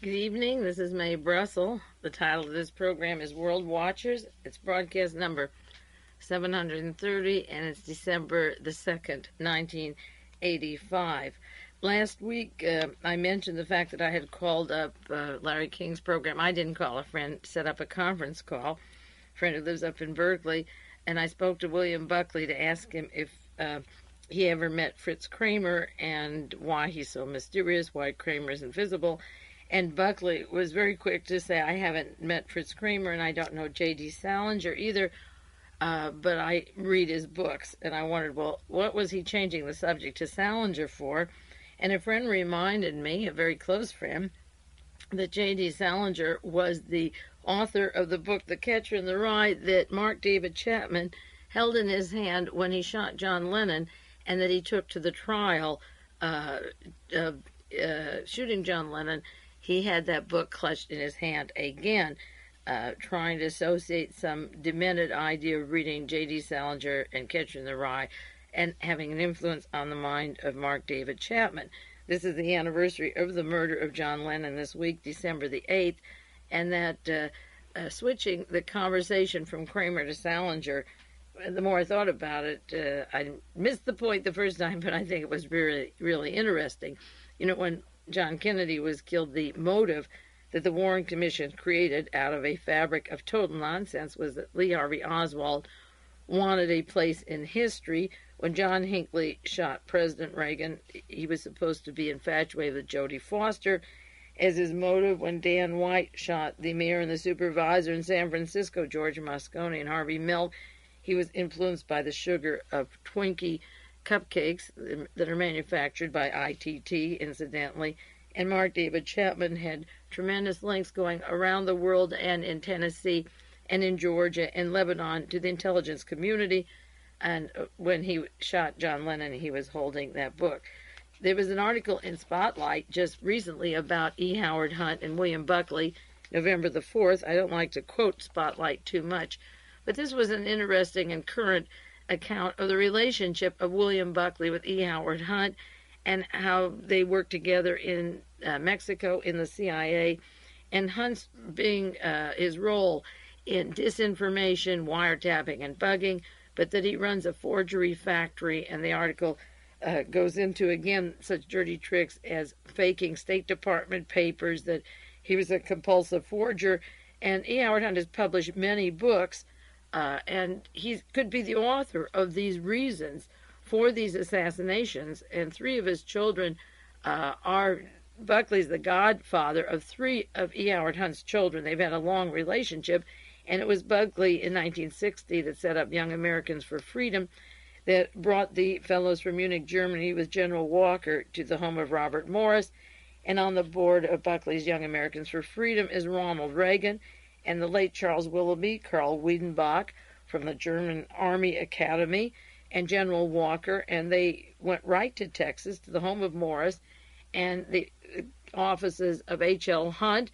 Good evening, this is Mae Brussell. The title of this program is World Watchers. It's broadcast number 730, and it's December the 2nd, 1985. Last week, I mentioned the fact that I had called up Larry King's program. I didn't call, a friend set up a conference call, a friend who lives up in Berkeley, and I spoke to William Buckley to ask him if he ever met Fritz KRAEMER and why he's so mysterious, why KRAEMER is invisible. And Buckley was very quick to say, I haven't met Fritz KRAEMER and I don't know J.D. Salinger either, but I read his books. And I wondered, well, what was he changing the subject to Salinger for? And a friend reminded me, a very close friend, that J.D. Salinger was the author of the book The Catcher in the Rye that Mark David Chapman held in his hand when he shot John Lennon, and that he took to the trial of shooting John Lennon. He had that book clutched in his hand again, trying to associate some demented idea of reading J.D. Salinger and Catcher in the Rye and having an influence on the mind of Mark David Chapman. This is the anniversary of the murder of John Lennon this week, December the 8th, and that switching the conversation from KRAEMER to Salinger, the more I thought about it, I missed the point the first time, but I think it was really, really interesting. You know, when John Kennedy was killed, the motive that the Warren Commission created out of a fabric of total nonsense was that Lee Harvey Oswald wanted a place in history. When John Hinckley shot President Reagan, he was supposed to be infatuated with Jodie Foster as his motive. When Dan White shot the mayor and the supervisor in San Francisco, George Moscone and Harvey Milk, he was influenced by the sugar of Twinkie cupcakes that are manufactured by ITT, incidentally. And Mark David Chapman had tremendous links going around the world and in Tennessee and in Georgia and Lebanon to the intelligence community. And when he shot John Lennon, he was holding that book. There was an article in Spotlight just recently about E. Howard Hunt and William Buckley, November the 4th. I don't like to quote Spotlight too much, but this was an interesting and current account of the relationship of William Buckley with E. Howard Hunt and how they worked together in Mexico in the CIA, and Hunt's being his role in disinformation, wiretapping, and bugging, but that he runs a forgery factory. And the article goes into, again, such dirty tricks as faking State Department papers, that he was a compulsive forger. And E. Howard Hunt has published many books, and he could be the author of these reasons for these assassinations. And three of his children are, Buckley's the godfather of three of E. Howard Hunt's children. They've had a long relationship, and it was Buckley in 1960 that set up Young Americans for Freedom, that brought the fellows from Munich, Germany, with General Walker to the home of Robert Morris. And on the board of Buckley's Young Americans for Freedom is Ronald Reagan and the late Charles Willoughby, Karl Wiedenbach from the German Army Academy, and General Walker. And they went right to Texas, to the home of Morris and the offices of H.L. Hunt.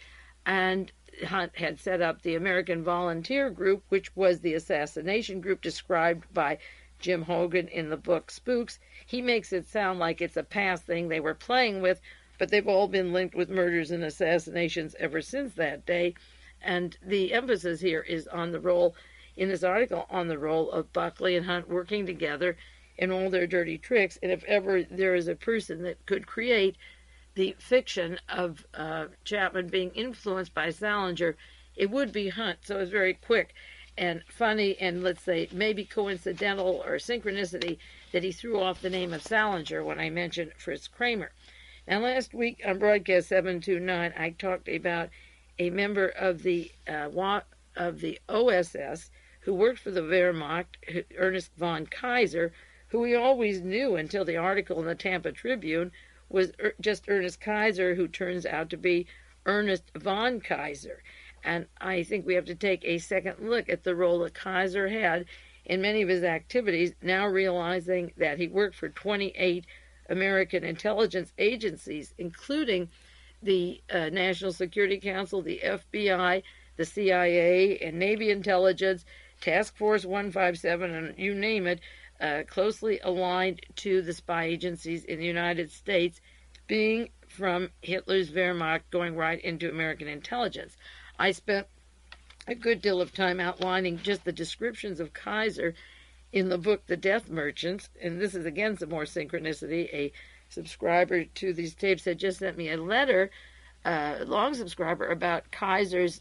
And Hunt had set up the American Volunteer Group, which was the assassination group described by Jim Hogan in the book Spooks. He makes it sound like it's a past thing they were playing with, but they've all been linked with murders and assassinations ever since that day. And the emphasis here is on the role, in this article, on the role of Buckley and Hunt working together in all their dirty tricks. And if ever there is a person that could create the fiction of Chapman being influenced by Salinger, it would be Hunt. So it's very quick and funny, and let's say maybe coincidental or synchronicity that he threw off the name of Salinger when I mentioned Fritz KRAEMER. Now, last week on broadcast 729, I talked about a member of the OSS who worked for the Wehrmacht, Ernest von Keiser, who we always knew until the article in the Tampa Tribune was just Ernest Keiser, who turns out to be Ernest von Keiser. And I think we have to take a second look at the role that Keiser had in many of his activities, now realizing that he worked for 28 American intelligence agencies, including the National Security Council, the FBI, the CIA, and Navy Intelligence, Task Force 157, and you name it, closely aligned to the spy agencies in the United States, being from Hitler's Wehrmacht going right into American intelligence. I spent a good deal of time outlining just the descriptions of Keiser in the book The Death Merchants, and this is again some more synchronicity. A subscriber to these tapes had just sent me a letter, a long subscriber, about Keiser's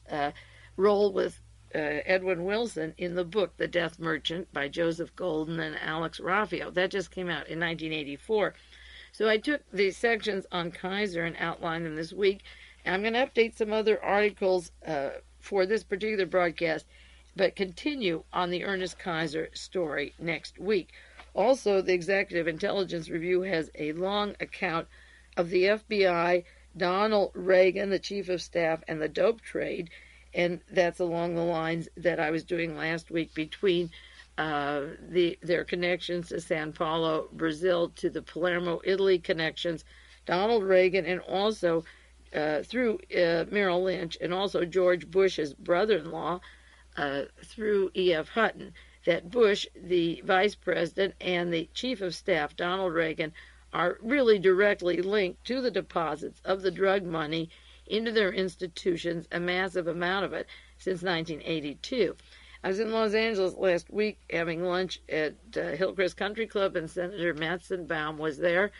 role with Edwin Wilson in the book The Death Merchant by Joseph Golden and Alex Raffio. That just came out in 1984. So I took these sections on Keiser and outlined them this week. And I'm going to update some other articles for this particular broadcast, but continue on the Ernest Keiser story next week. Also, the Executive Intelligence Review has a long account of the FBI, Donald Regan, the Chief of Staff, and the dope trade, and that's along the lines that I was doing last week between their connections to Sao Paulo, Brazil, to the Palermo, Italy connections, Donald Regan, and also through Merrill Lynch, and also George Bush's brother-in-law through E.F. Hutton. That Bush, the vice president, and the chief of staff, Donald Regan, are really directly linked to the deposits of the drug money into their institutions, a massive amount of it, since 1982. I was in Los Angeles last week having lunch at Hillcrest Country Club, and Senator Matzenbaum was there.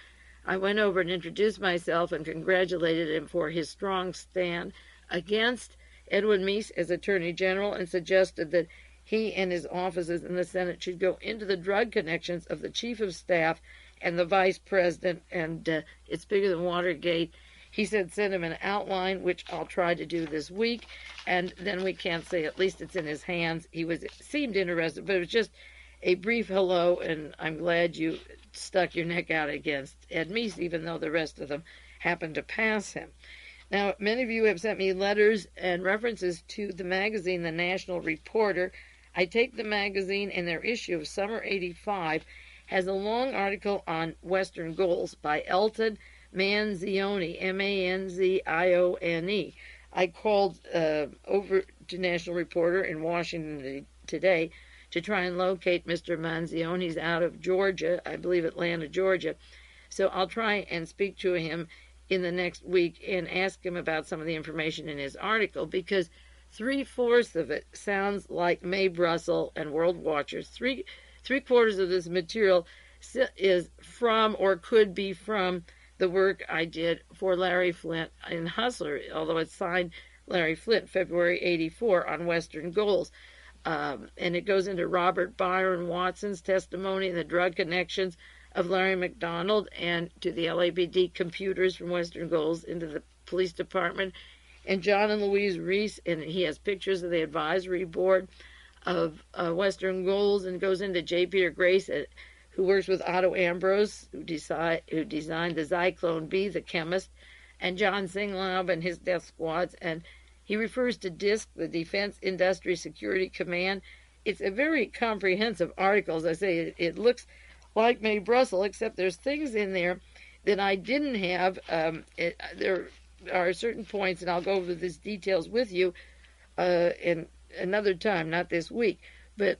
I went over and introduced myself and congratulated him for his strong stand against Edwin Meese as Attorney General, and suggested that he and his offices in the Senate should go into the drug connections of the Chief of Staff and the Vice President, and it's bigger than Watergate. He said send him an outline, which I'll try to do this week, and then we can't say at least it's in his hands. He seemed interested, but it was just a brief hello, and I'm glad you stuck your neck out against Ed Meese, even though the rest of them happened to pass him. Now, many of you have sent me letters and references to the magazine, The National Reporter. I take the magazine, and their issue of Summer 85 has a long article on Western goals by Elton Manzione, M-A-N-Z-I-O-N-E. I called over to National Reporter in Washington today to try and locate Mr. Manzione. He's out of Georgia, I believe Atlanta, Georgia. So I'll try and speak to him in the next week and ask him about some of the information in his article, because 3/4 of it sounds like Mae Brussell and World Watchers. Three-quarters of this material is from, or could be from, the work I did for Larry Flynt in Hustler, although it's signed Larry Flynt, February 84, on Western goals. And it goes into Robert Byron Watson's testimony and the drug connections of Larry McDonald, and to the LAPD computers from Western goals into the police department, and John and Louise Reese, and he has pictures of the advisory board of Western goals, and goes into J. Peter Grace, who works with Otto Ambrose, who designed the Zyklone B, the chemist, and John Singlaub and his death squads, and he refers to DISC, the Defense Industry Security Command. It's a very comprehensive article. As I say, it looks like Mae Brussell, except there's things in there that I didn't have. There are certain points, and I'll go over these details with you in another time, not this week, but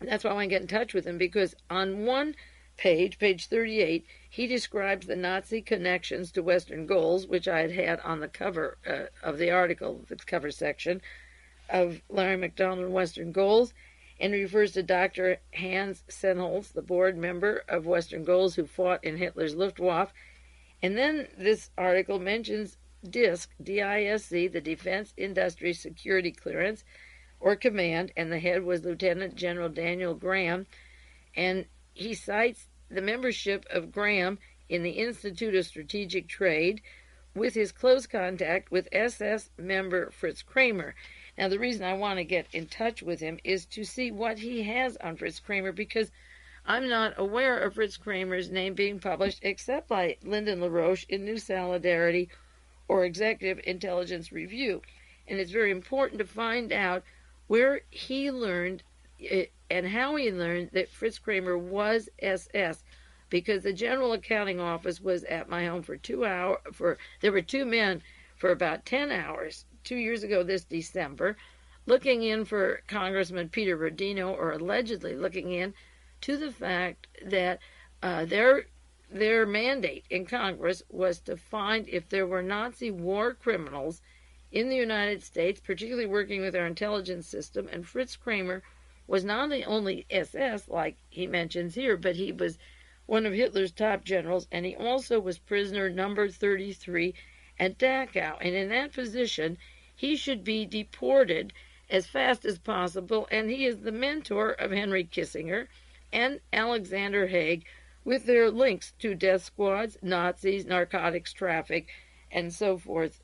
that's why I want to get in touch with him, because on one page 38, he describes the Nazi connections to Western goals, which I had on the cover of the article, the cover section of Larry McDonald and Western goals, and refers to Dr. Hans Senholz, the board member of Western goals who fought in Hitler's Luftwaffe. And then this article mentions DISC, D-I-S-C, the Defense Industry Security Clearance, or Command, and the head was Lieutenant General Daniel Graham, and he cites the membership of Graham in the Institute of Strategic Trade with his close contact with SS member Fritz KRAEMER. Now, the reason I want to get in touch with him is to see what he has on Fritz KRAEMER, because I'm not aware of Fritz KRAEMER's name being published except by Lyndon LaRoche in New Solidarity or Executive Intelligence Review. And it's very important to find out where he learned and how he learned that Fritz KRAEMER was SS, because the General Accounting Office was at my home for 2 hours. There were two men for about 10 hours 2 years ago this December, looking in for Congressman Peter Rodino, or allegedly looking in to the fact that their their mandate in Congress was to find if there were Nazi war criminals in the United States, particularly working with our intelligence system. And Fritz KRAEMER was not the only SS, like he mentions here, but he was one of Hitler's top generals, and he also was prisoner number 33 at Dachau. And in that position, he should be deported as fast as possible, and he is the mentor of Henry Kissinger and Alexander Haig, with their links to death squads, Nazis, narcotics traffic, and so forth,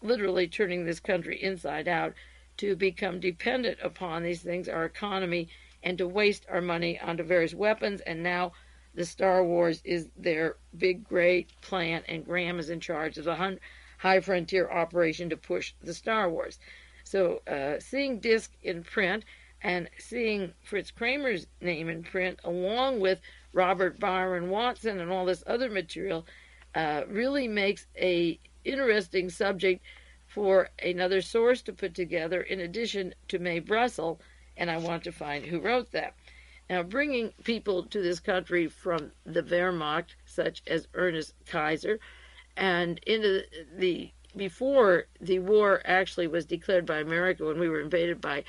literally turning this country inside out to become dependent upon these things, our economy, and to waste our money onto various weapons. And now the Star Wars is their big, great plan, and Graham is in charge of the high frontier operation to push the Star Wars. So seeing disc in print and seeing Fritz KRAEMER's name in print, along with Robert Byron Watson and all this other material, really makes a interesting subject for another source to put together, in addition to Mae Brussell, and I want to find who wrote that. Now, bringing people to this country from the Wehrmacht, such as Ernest Keiser, and into before the war actually was declared by America, when we were invaded by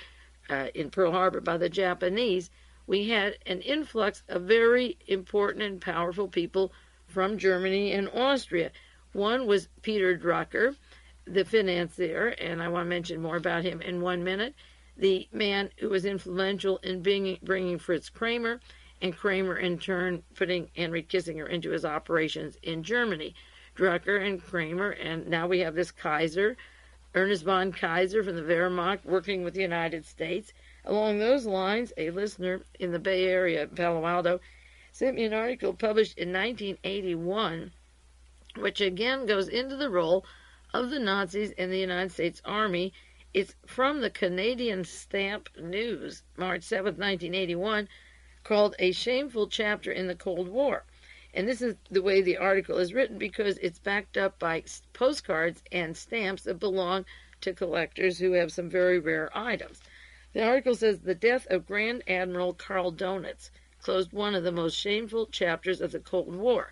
in Pearl Harbor by the Japanese, we had an influx of very important and powerful people from Germany and Austria. One was Peter Drucker, the financier, and I want to mention more about him in 1 minute, the man who was influential in bringing Fritz KRAEMER, and KRAEMER in turn putting Henry Kissinger into his operations in Germany. Drucker and KRAEMER, and now we have this Keiser, Ernest von Keiser from the Wehrmacht, working with the United States. Along those lines, a listener in the Bay Area, Palo Alto, sent me an article published in 1981, which again goes into the role of the Nazis in the United States Army. It's from the Canadian Stamp News, March 7, 1981, called A Shameful Chapter in the Cold War. And this is the way the article is written, because it's backed up by postcards and stamps that belong to collectors who have some very rare items. The article says, the death of Grand Admiral Karl Doenitz closed one of the most shameful chapters of the Cold War.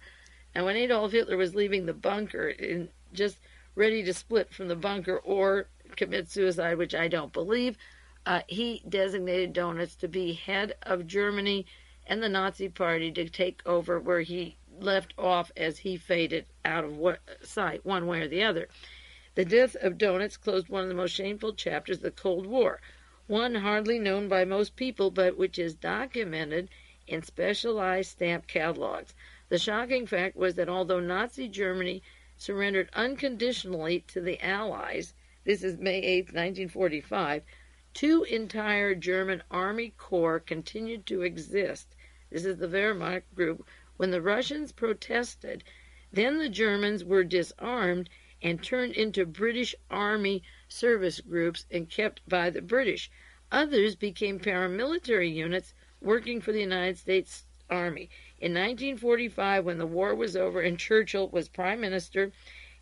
And when Adolf Hitler was leaving the bunker, just ready to split from the bunker or commit suicide, which I don't believe, he designated Doenitz to be head of Germany and the Nazi Party, to take over where he left off as he faded out of sight, one way or the other. The death of Doenitz closed one of the most shameful chapters of the Cold War, one hardly known by most people, but which is documented in specialized stamp catalogs. The shocking fact was that although Nazi Germany surrendered unconditionally to the Allies, this is May 8, 1945, 2 entire German Army Corps continued to exist. This is the Wehrmacht group. When the Russians protested, then the Germans were disarmed and turned into British Army service groups and kept by the British. Others became paramilitary units working for the United States Army. In 1945, when the war was over and Churchill was prime minister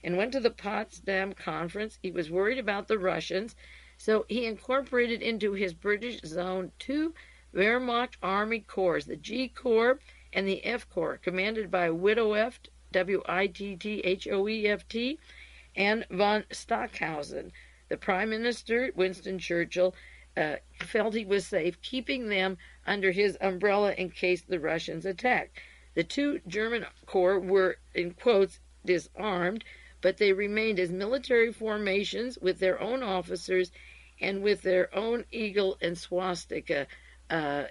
and went to the Potsdam Conference, he was worried about the Russians, so he incorporated into his British zone 2 Wehrmacht Army Corps, the G Corps and the F Corps, commanded by Witthoeft, Witthoeft, and von Stockhausen. The Prime Minister, Winston Churchill, felt he was safe keeping them under his umbrella in case the Russians attacked. The 2 German corps were, in quotes, disarmed, but they remained as military formations with their own officers and with their own eagle and swastika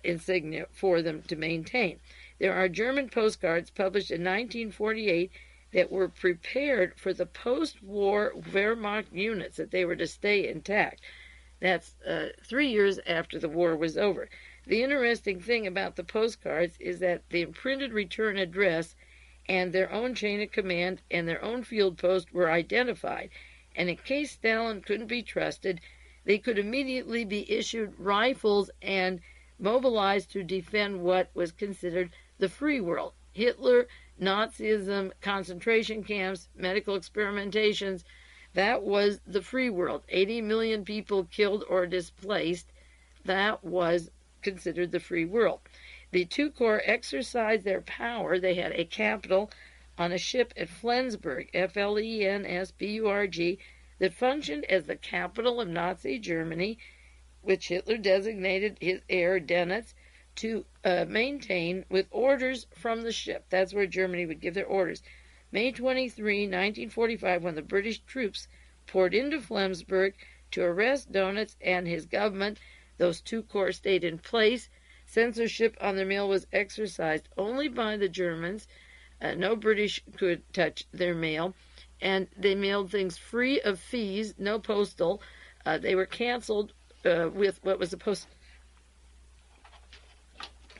insignia for them to maintain. There are German postcards published in 1948 that were prepared for the post-war Wehrmacht units, that they were to stay intact. That's 3 years after the war was over. The interesting thing about the postcards is that the imprinted return address and their own chain of command and their own field post were identified, and in case Stalin couldn't be trusted, they could immediately be issued rifles and mobilized to defend what was considered the free world. Hitler, Nazism, concentration camps, medical experimentations, that was the free world. 80 million people killed or displaced, that was considered the free world. The two corps exercised their power. They had a capital on a ship at Flensburg, Flensburg, that functioned as the capital of Nazi Germany, which Hitler designated his heir, Doenitz, to maintain with orders from the ship. That's where Germany would give their orders. May 23, 1945, when the British troops poured into Flensburg to arrest Doenitz and his government, those two corps stayed in place. Censorship on their mail was exercised only by the Germans. No British could touch their mail, and they mailed things free of fees, no postal. They were canceled with what was supposed.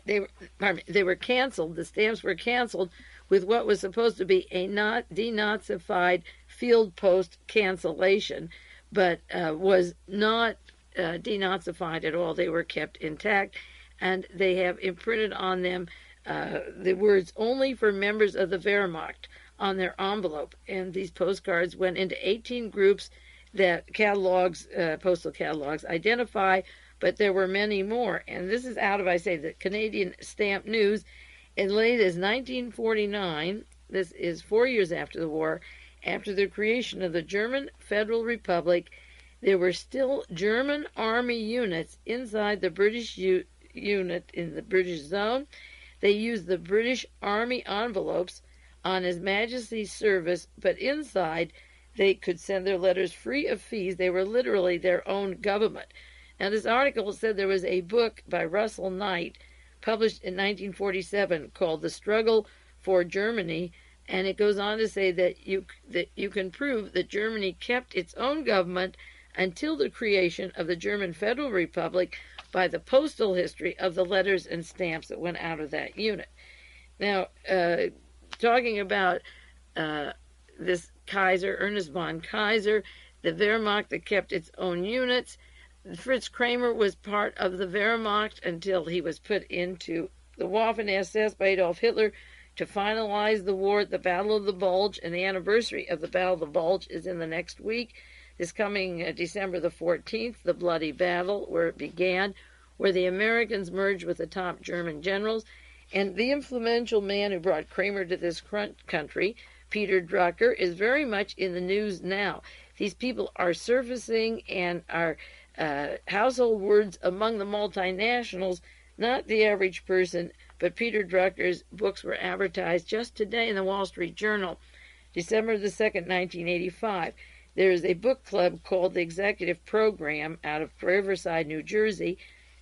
They were canceled. The stamps were canceled with what was supposed to be a not denazified field post cancellation, but was not denazified at all. They were kept intact, and they have imprinted on them the words "only for members of the Wehrmacht" on their envelope. And these postcards went into 18 groups that catalogs, postal catalogs, identify, but there were many more. And this is out of, I say, the Canadian Stamp News. As late as 1949, this is 4 years after the war, after the creation of the German Federal Republic, there were still German army units inside the British unit in the British zone. They used the British Army envelopes on His Majesty's service, but inside they could send their letters free of fees. They were literally their own government. Now, this article said there was a book by Russell Knight published in 1947 called The Struggle for Germany, and it goes on to say that you can prove that Germany kept its own government until the creation of the German Federal Republic by the postal history of the letters and stamps that went out of that unit. Now, talking about this Keiser, Ernest von Keiser, the Wehrmacht that kept its own units. Fritz KRAEMER was part of the Wehrmacht until he was put into the Waffen-SS by Adolf Hitler to finalize the war at the Battle of the Bulge, and the anniversary of the Battle of the Bulge is in the next week. This coming December the 14th, the bloody battle where it began, where the Americans merged with the top German generals. And the influential man who brought KRAEMER to this country, Peter Drucker, is very much in the news now. These people are surfacing and are household words among the multinationals, not the average person, but Peter Drucker's books were advertised just today in the Wall Street Journal, December the 2nd, 1985. There is a book club called the Executive Program out of Riverside, New Jersey,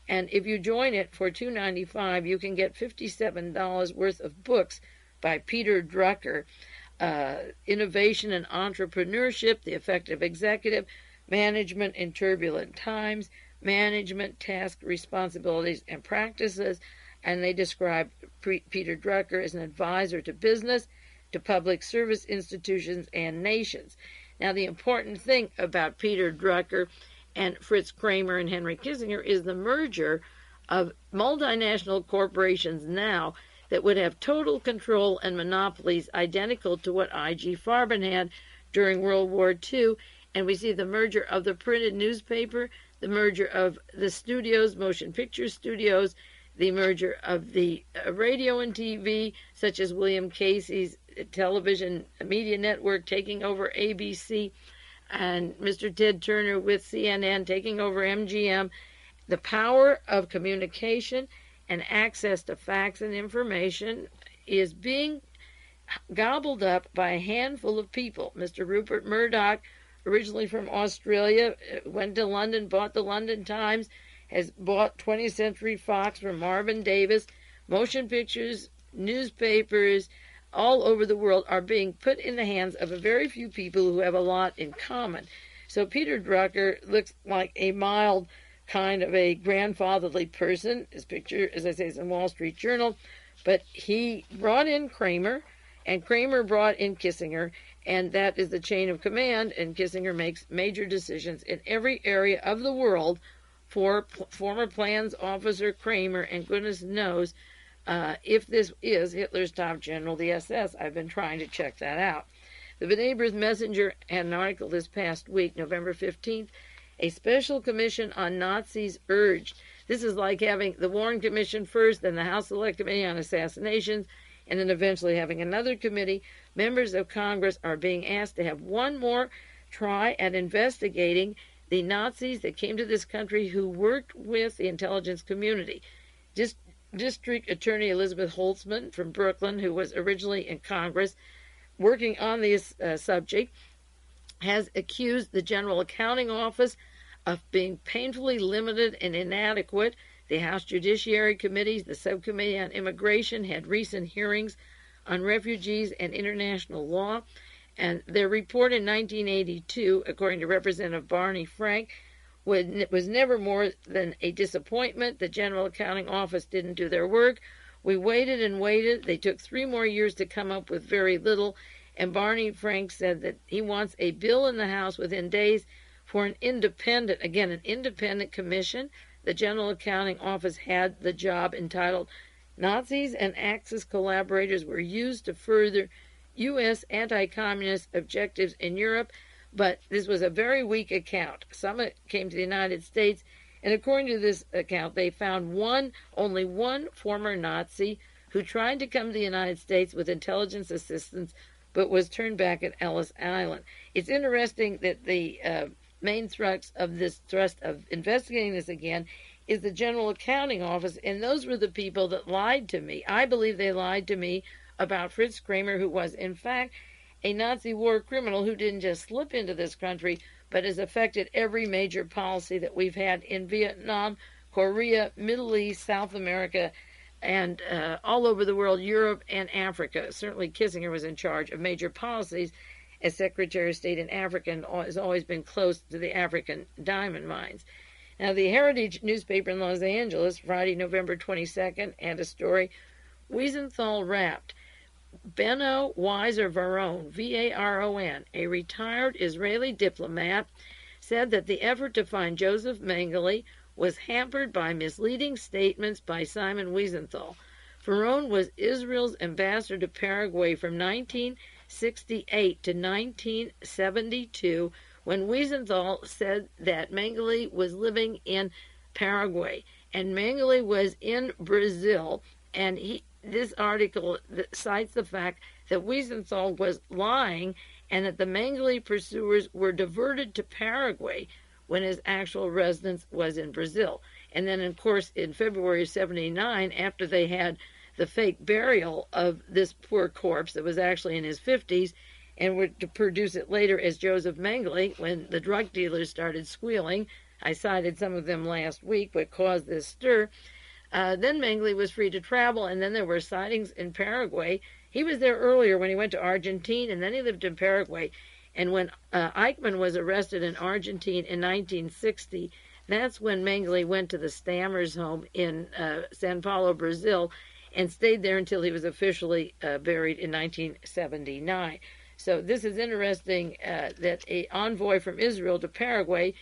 and if you join it for $2.95, you can get $57 worth of books by Peter Drucker, Innovation and Entrepreneurship, The Effective Executive, Management in Turbulent Times, Management, Task, Responsibilities, and Practices, and they describe Peter Drucker as an advisor to business, to public service institutions, and nations. Now, the important thing about Peter Drucker and Fritz KRAEMER and Henry Kissinger is the merger of multinational corporations now that would have total control and monopolies identical to what I.G. Farben had during World War II. And we see the merger of the printed newspaper, the merger of the studios, motion picture studios, the merger of the radio and TV, such as William Casey's television media network taking over ABC, and Mr. Ted Turner with CNN taking over MGM. The power of communication and access to facts and information is being gobbled up by a handful of people. Mr. Rupert Murdoch, originally from Australia, went to London, bought the London Times, has bought 20th Century Fox from Marvin Davis. Motion pictures, newspapers, all over the world are being put in the hands of a very few people who have a lot in common. So Peter Drucker looks like a mild kind of a grandfatherly person. His picture, as I say, is in Wall Street Journal. But he brought in KRAEMER, and KRAEMER brought in Kissinger, and that is the chain of command, and Kissinger makes major decisions in every area of the world for former plans officer KRAEMER, and goodness knows if this is Hitler's top general, the SS. I've been trying to check that out. The Neighbor's Messenger had an article this past week, November 15th. A special commission on Nazis urged This is like having the Warren Commission first, then the House Select Committee on Assassinations, and then eventually having another committee. Members of Congress are being asked to have one more try at investigating the Nazis that came to this country who worked with the intelligence community. District Attorney Elizabeth Holtzman from Brooklyn, who was originally in Congress working on this subject, has accused the General Accounting Office of being painfully limited and inadequate. The House Judiciary Committee, the Subcommittee on Immigration, had recent hearings on refugees and international law, and their report in 1982, according to Representative Barney Frank, was never more than a disappointment. The General Accounting Office didn't do their work. We waited and waited. They took 3 more years to come up with very little, and Barney Frank said that he wants a bill in the House within days for an independent commission. The General Accounting Office had the job entitled Nazis and Axis Collaborators Were Used to Further U.S. Anti-Communist Objectives in Europe, but this was a very weak account. Some came to the United States, and according to this account, they found only one former Nazi who tried to come to the United States with intelligence assistance, but was turned back at Ellis Island. It's interesting that the main thrust of investigating this again is the General Accounting Office, and those were the people that lied to me. I believe they lied to me about Fritz KRAEMER, who was in fact a Nazi war criminal who didn't just slip into this country, but has affected every major policy that we've had in Vietnam, Korea, Middle East, South America, and all over the world, Europe and Africa. Certainly Kissinger was in charge of major policies as Secretary of State in Africa and has always been close to the African diamond mines. Now, the Heritage newspaper in Los Angeles, Friday, November 22nd, had a story, Wiesenthal wrapped. Benno Weiser Varon, V-A-R-O-N, a retired Israeli diplomat, said that the effort to find Joseph Mengele was hampered by misleading statements by Simon Wiesenthal. Varon was Israel's ambassador to Paraguay from 1968 to 1972, when Wiesenthal said that Mengele was living in Paraguay, and Mengele was in Brazil, and this article cites the fact that Wiesenthal was lying and that the Mengele pursuers were diverted to Paraguay when his actual residence was in Brazil. And then, of course, in February of 1979, after they had the fake burial of this poor corpse that was actually in his 50s and were to produce it later as Joseph Mengele, when the drug dealers started squealing, I cited some of them last week, what caused this stir. Then Mengele was free to travel, and then there were sightings in Paraguay. He was there earlier when he went to Argentina, and then he lived in Paraguay. And when Eichmann was arrested in Argentina in 1960, that's when Mengele went to the Stammers home in Sao Paulo, Brazil, and stayed there until he was officially buried in 1979. So this is interesting that an envoy from Israel to Paraguay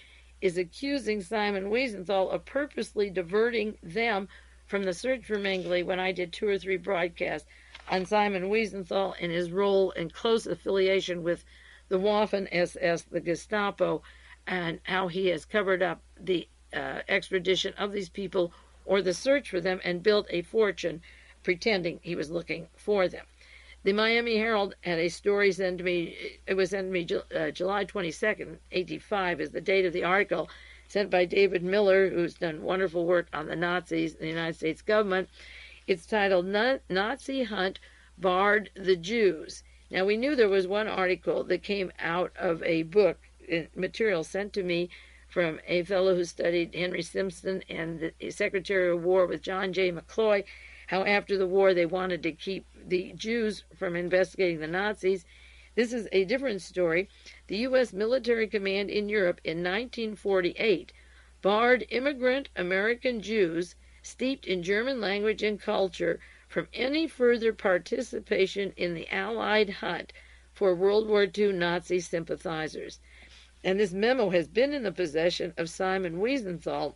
is accusing Simon Wiesenthal of purposely diverting them from the search for Mengele when I did 2 or 3 broadcasts on Simon Wiesenthal and his role in close affiliation with the Waffen-SS, the Gestapo, and how he has covered up the extradition of these people or the search for them and built a fortune pretending he was looking for them. The Miami Herald had a story sent to me. It was sent to me July 22nd, 1985 is the date of the article, sent by David Miller, who's done wonderful work on the Nazis in the United States government. It's titled Nazi Hunt Barred the Jews. Now, we knew there was one article that came out of a book, material sent to me from a fellow who studied Henry Simpson and the Secretary of War with John J. McCloy, how after the war they wanted to keep the Jews from investigating the Nazis. This is a different story. The U.S. military command in Europe in 1948 barred immigrant American Jews steeped in German language and culture from any further participation in the Allied hunt for World War II Nazi sympathizers. And this memo has been in the possession of Simon Wiesenthal,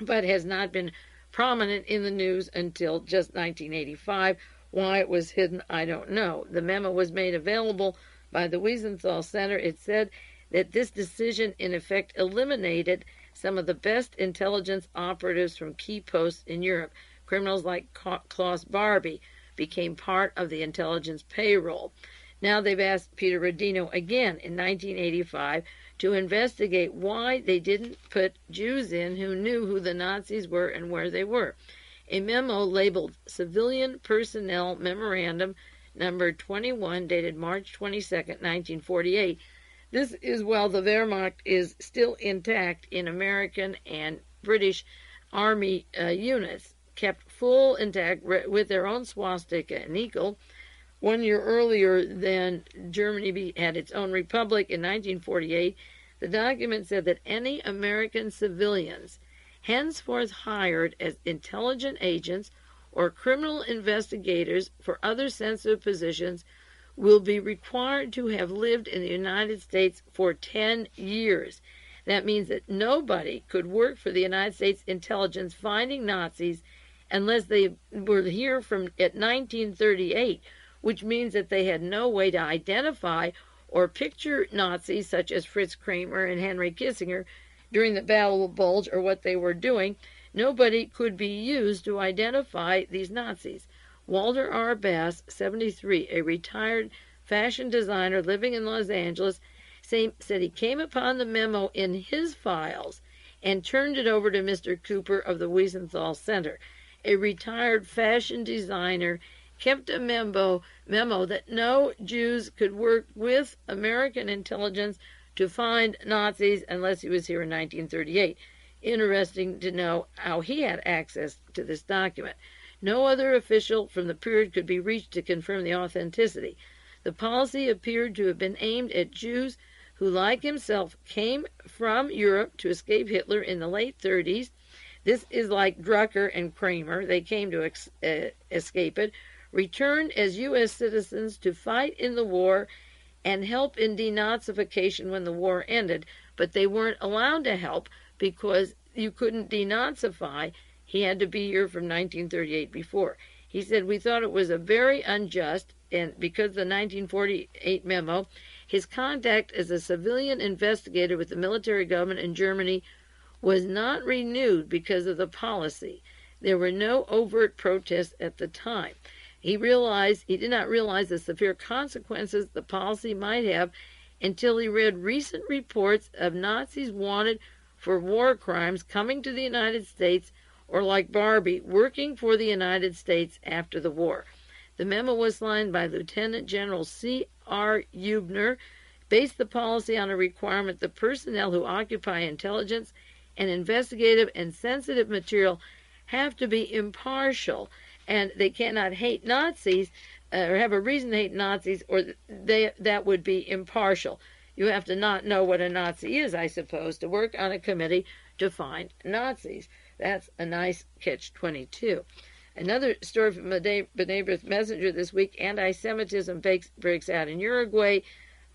but has not been prominent in the news until just 1985. Why it was hidden, I don't know. The memo was made available by the Wiesenthal Center. It said that this decision, in effect, eliminated some of the best intelligence operatives from key posts in Europe, criminals like Klaus Barbie, became part of the intelligence payroll. Now they've asked Peter Rodino again in 1985 to investigate why they didn't put Jews in who knew who the Nazis were and where they were. A memo labeled Civilian Personnel Memorandum number 21, dated March 22, 1948. This is while the Wehrmacht is still intact in American and British Army units, kept full intact with their own swastika and eagle. 1 year earlier than Germany had its own republic in 1948, the document said that any American civilians henceforth hired as intelligence agents or criminal investigators for other sensitive positions will be required to have lived in the United States for 10 years. That means that nobody could work for the United States intelligence finding Nazis unless they were here at 1938, which means that they had no way to identify or picture Nazis such as Fritz KRAEMER and Henry Kissinger during the Battle of Bulge or what they were doing. Nobody could be used to identify these Nazis. Walter R. Bass, 73, a retired fashion designer living in Los Angeles, said he came upon the memo in his files and turned it over to Mr. Cooper of the Wiesenthal Center. A retired fashion designer kept a memo that no Jews could work with American intelligence to find Nazis unless he was here in 1938. Interesting to know how he had access to this document. No other official from the period could be reached to confirm the authenticity. The policy appeared to have been aimed at Jews who, like himself, came from Europe to escape Hitler in the late 30s. This is like Drucker and KRAEMER. They came to escape it, returned as U.S. citizens to fight in the war and help in denazification when the war ended, but they weren't allowed to help because you couldn't denazify. He had to be here from 1938 before. He said, we thought it was a very unjust, and because of the 1948 memo, his contact as a civilian investigator with the military government in Germany was not renewed because of the policy. There were no overt protests at the time. He did not realize the severe consequences the policy might have until he read recent reports of Nazis wanted for war crimes coming to the United States, or like Barbie, working for the United States after the war. The memo was signed by Lieutenant General C.R. Hubner, based the policy on a requirement that personnel who occupy intelligence and investigative and sensitive material have to be impartial, and they cannot hate Nazis or have a reason to hate Nazis, or that would be impartial. You have to not know what a Nazi is, I suppose, to work on a committee to find Nazis. That's a nice catch-22. Another story from B'nai Messenger this week, anti-Semitism breaks out in Uruguay.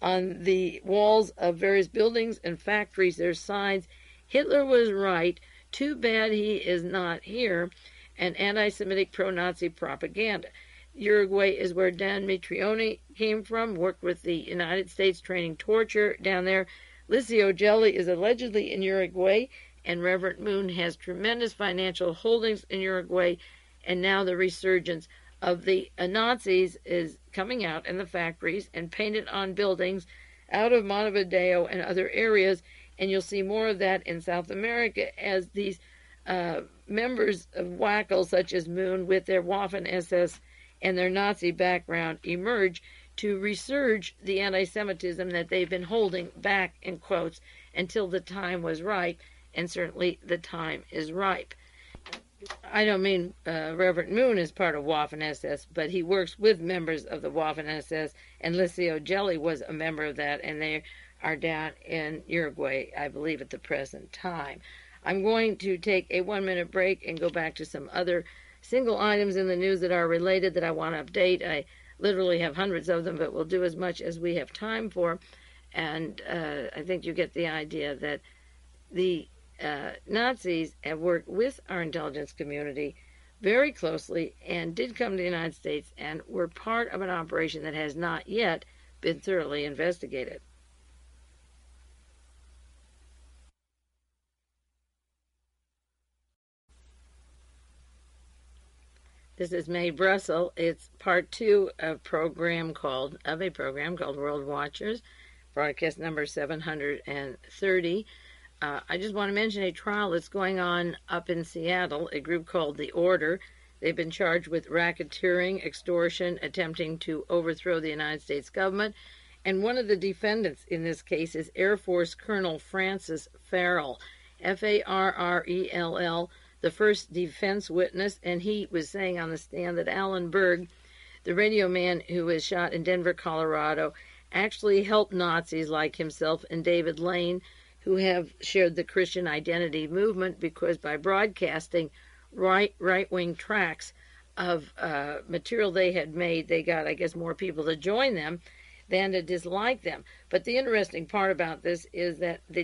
On the walls of various buildings and factories, there's signs, Hitler was right, too bad he is not here, and anti-Semitic pro-Nazi propaganda. Uruguay is where Dan Mitrione came from, worked with the United States training torture down there. Licio Gelli is allegedly in Uruguay, and Reverend Moon has tremendous financial holdings in Uruguay, and now the resurgence of the Nazis is coming out in the factories and painted on buildings out of Montevideo and other areas, and you'll see more of that in South America as these members of WWII, such as Moon, with their Waffen-SS and their Nazi background, emerge to resurge the anti-Semitism that they've been holding back, in quotes, until the time was right, and certainly the time is ripe. I don't mean Reverend Moon is part of Waffen-SS, but he works with members of the Waffen-SS, and Licio Gelli was a member of that, and they are down in Uruguay, I believe, at the present time. I'm going to take a 1-minute break and go back to some other single items in the news that are related that I want to update. I literally have hundreds of them, but we'll do as much as we have time for. And I think you get the idea that the Nazis have worked with our intelligence community very closely and did come to the United States and were part of an operation that has not yet been thoroughly investigated. This is Mae Brussell. It's part 2 of a program called World Watchers, broadcast number 730. I just want to mention a trial that's going on up in Seattle, a group called The Order. They've been charged with racketeering, extortion, attempting to overthrow the United States government. And one of the defendants in this case is Air Force Colonel Francis Farrell, Farrell, the first defense witness, and he was saying on the stand that Alan Berg, the radio man who was shot in Denver, Colorado, actually helped Nazis like himself and David Lane, who have shared the Christian identity movement, because by broadcasting right-wing tracks of material they had made, they got, I guess, more people to join them than to dislike them. But the interesting part about this is that the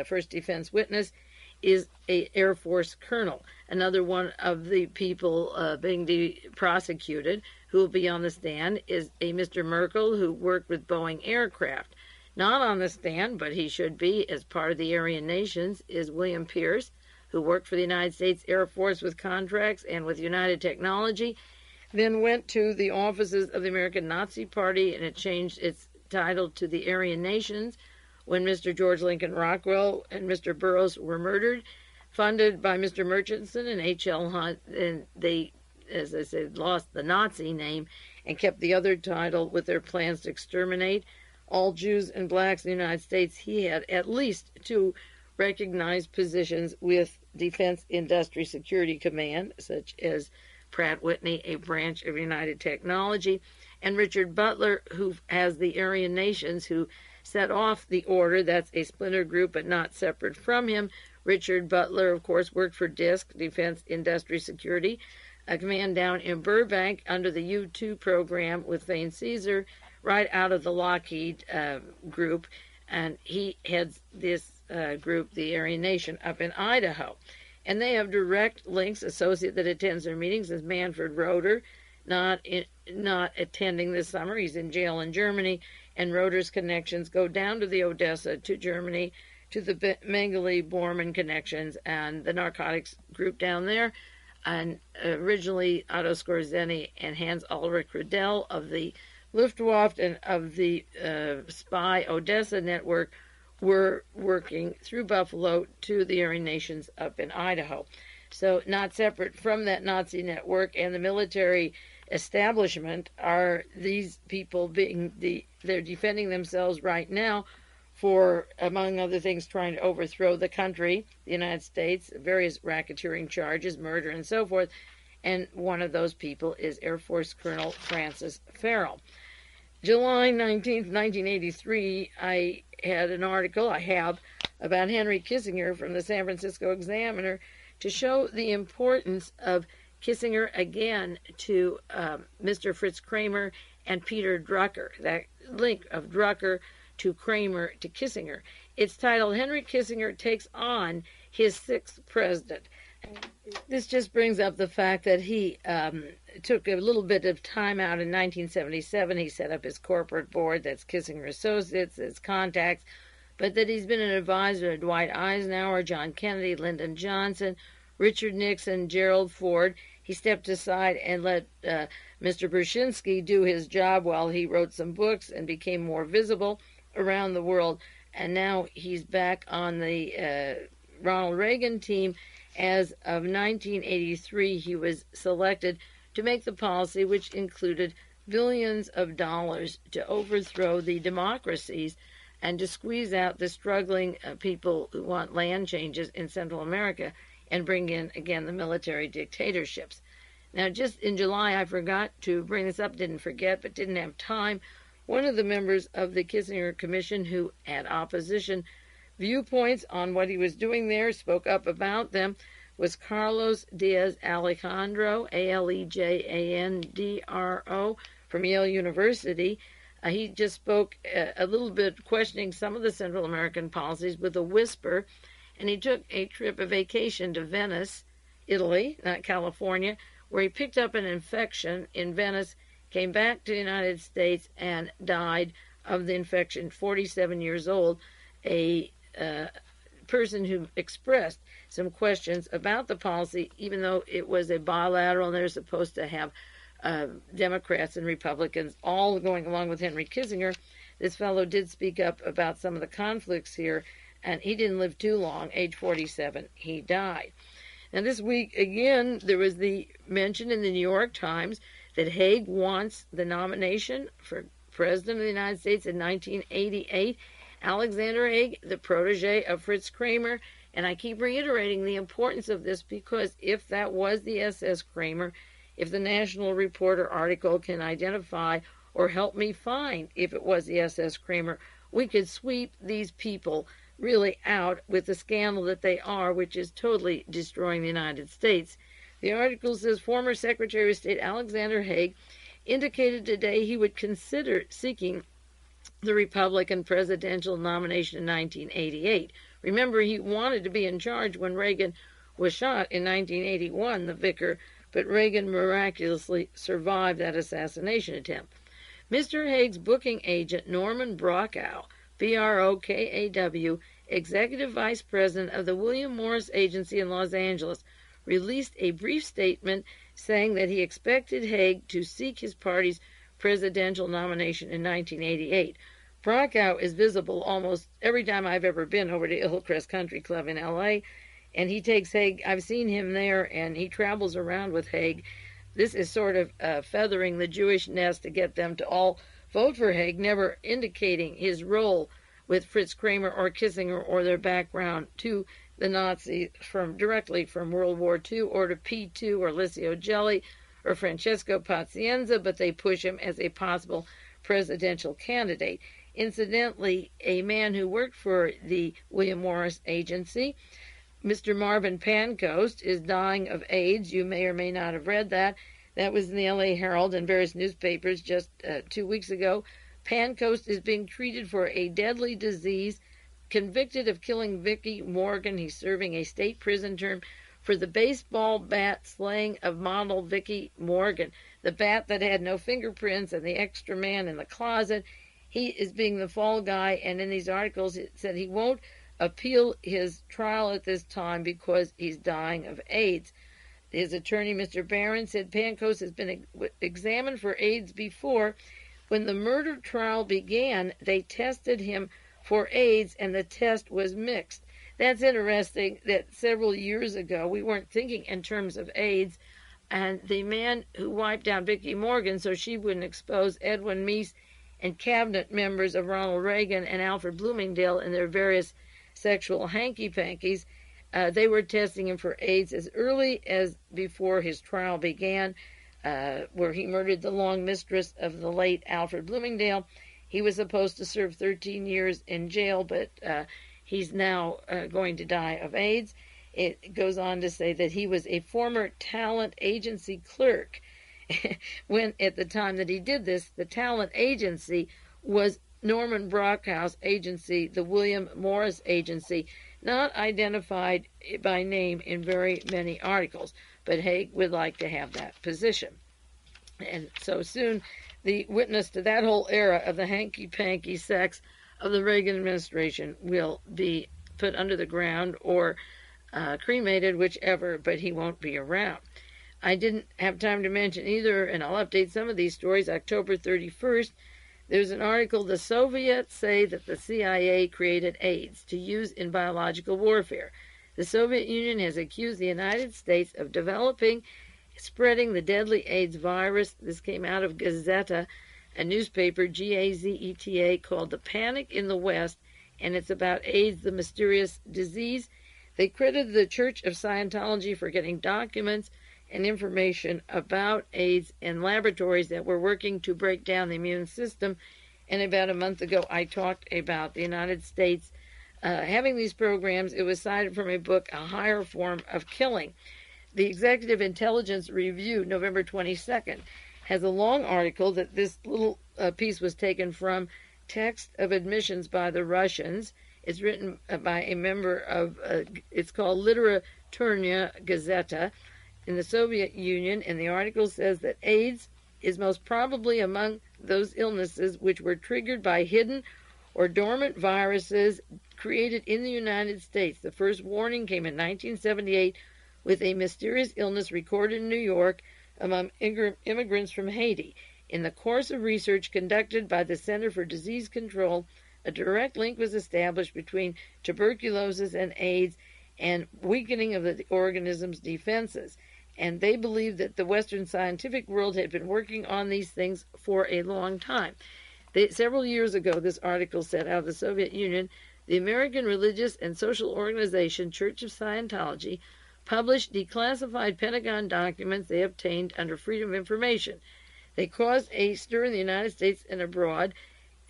first defense witness is a Air Force colonel, another one of the people being prosecuted who will be on the stand is a Mr. Merkel, who worked with Boeing aircraft. Not on the stand, but he should be as part of the Aryan nations, is William Pierce, who worked for the United States Air Force with contracts and with United Technology, then went to the offices of the American Nazi Party, and it changed its title to the Aryan nations when Mr. George Lincoln Rockwell and Mr. Burroughs were murdered, funded by Mr. Murchison and H.L. Hunt, and they, as I said, lost the Nazi name and kept the other title with their plans to exterminate all Jews and blacks in the United States. He had at least 2 recognized positions with Defense Industry Security Command, such as Pratt Whitney, a branch of United Technology, and Richard Butler, who has the Aryan nations, who set off the Order. That's a splinter group, but not separate from him. Richard Butler, of course, worked for DISC, Defense Industry Security, a command down in Burbank under the U-2 program with Thane Caesar, right out of the Lockheed group. And he heads this group, the Aryan Nation, up in Idaho. And they have direct links. Associate that attends their meetings is Manfred Roeder, not attending this summer. He's in jail in Germany. And Roeder's connections go down to the Odessa, to Germany, to the Mengele Bormann connections and the narcotics group down there. And originally Otto Skorzeny and Hans Ulrich Riedel of the Luftwaffe and of the spy Odessa network were working through Buffalo to the Aryan nations up in Idaho. So not separate from that Nazi network and the military establishment are these people they're defending themselves right now for, among other things, trying to overthrow the country, the United States, various racketeering charges, murder, and so forth. And one of those people is Air Force Colonel Francis Farrell. July 19th, 1983, I had an article, about Henry Kissinger from the San Francisco Examiner to show the importance of Kissinger again to Mr. Fritz KRAEMER and Peter Drucker, that link of Drucker to KRAEMER to Kissinger. It's titled, Henry Kissinger Takes on His Sixth President. This just brings up the fact that he took a little bit of time out in 1977. He set up his corporate board, that's Kissinger Associates, his contacts, but that he's been an advisor to Dwight Eisenhower, John Kennedy, Lyndon Johnson, Richard Nixon, Gerald Ford. He stepped aside and let Mr. Brzezinski do his job while he wrote some books and became more visible around the world. And now he's back on the Ronald Reagan team. As of 1983, he was selected to make the policy which included billions of dollars to overthrow the democracies and to squeeze out the struggling people who want land changes in Central America and bring in, again, the military dictatorships. Now, just in July, I forgot to bring this up, didn't forget, but didn't have time. One of the members of the Kissinger Commission who had opposition viewpoints on what he was doing there, spoke up about them, was Carlos Diaz Alejandro, Alejandro, from Yale University. He just spoke a little bit questioning some of the Central American policies with a whisper, and he took a vacation to Venice, Italy, not California, where he picked up an infection in Venice, came back to the United States, and died of the infection, 47 years old. A person who expressed some questions about the policy, even though it was a bilateral and they're supposed to have Democrats and Republicans all going along with Henry Kissinger. This fellow did speak up about some of the conflicts here, and he didn't live too long. Age 47, he died. Now this week, again, there was the mention in the New York Times that Haig wants the nomination for President of the United States in 1988. Alexander Haig, the protege of Fritz KRAEMER, and I keep reiterating the importance of this because if that was the SS KRAEMER, if the National Reporter article can identify or help me find if it was the SS KRAEMER, we could sweep these people really out with the scandal that they are, which is totally destroying the United States. The article says former Secretary of State Alexander Haig indicated today he would consider seeking the Republican presidential nomination in 1988. Remember, he wanted to be in charge when Regan was shot in 1981, the vicar, but Regan miraculously survived that assassination attempt. Mr. Haig's booking agent, Norman Brokaw, Brokaw, Executive Vice President of the William Morris Agency in Los Angeles, released a brief statement saying that he expected Haig to seek his party's presidential nomination in 1988. Brokaw is visible almost every time I've ever been over to Hillcrest Country Club in L.A., and he takes Haig. I've seen him there, and he travels around with Haig. This is sort of feathering the Jewish nest to get them to all vote for Haig, never indicating his role with Fritz KRAEMER or Kissinger or their background to the Nazis directly from World War II or to P2 or Licio Gelli or Francesco Pazienza, but they push him as a possible presidential candidate. Incidentally, a man who worked for the William Morris Agency, Mr. Marvin Pancoast, is dying of AIDS. You may or may not have read that. That was in the L.A. Herald and various newspapers just 2 weeks ago. Pancoast is being treated for a deadly disease, convicted of killing Vicki Morgan. He's serving a state prison term for the baseball bat slaying of model Vicki Morgan, the bat that had no fingerprints and the extra man in the closet. He is being the fall guy, and in these articles it said he won't appeal his trial at this time because he's dying of AIDS. His attorney, Mr. Barron, said Pancoast has been examined for AIDS before. When the murder trial began, they tested him for AIDS, and the test was mixed. That's interesting that several years ago we weren't thinking in terms of AIDS, and the man who wiped out Vicki Morgan so she wouldn't expose Edwin Meese and cabinet members of Ronald Reagan and Alfred Bloomingdale in their various sexual hanky-pankies, they were testing him for AIDS as early as before his trial began, where he murdered the long mistress of the late Alfred Bloomingdale. He was supposed to serve 13 years in jail, but he's now going to die of AIDS. It goes on to say that he was a former talent agency clerk. When at the time that he did this, the talent agency was Norman Brokaw's agency, the William Morris Agency, not identified by name in very many articles, but Haig would like to have that position. And so soon, the witness to that whole era of the hanky-panky sex of the Reagan administration will be put under the ground or cremated, whichever, but he won't be around. I didn't have time to mention either, and I'll update some of these stories. October 31st, there's an article, the Soviets say that the CIA created AIDS to use in biological warfare. The Soviet Union has accused the United States of developing, spreading the deadly AIDS virus. This came out of Gazeta, a newspaper, Gazeta, called The Panic in the West, and it's about AIDS, the mysterious disease. They credited the Church of Scientology for getting documents and information about AIDS and laboratories that were working to break down the immune system. And about a month ago, I talked about the United States having these programs. It was cited from a book, A Higher Form of Killing. The Executive Intelligence Review, November 22nd, has a long article that this little piece was taken from Text of Admissions by the Russians. It's written by a member of, it's called Literaturnya Gazeta in the Soviet Union, and the article says that AIDS is most probably among those illnesses which were triggered by hidden or dormant viruses created in the United States. The first warning came in 1978 with a mysterious illness recorded in New York among immigrants from Haiti. In the course of research conducted by the Center for Disease Control, a direct link was established between tuberculosis and AIDS and weakening of the organism's defenses. And they believed that the Western scientific world had been working on these things for a long time. Several years ago, this article said, out of the Soviet Union, the American religious and social organization Church of Scientology published declassified Pentagon documents they obtained under Freedom of Information. They caused a stir in the United States and abroad.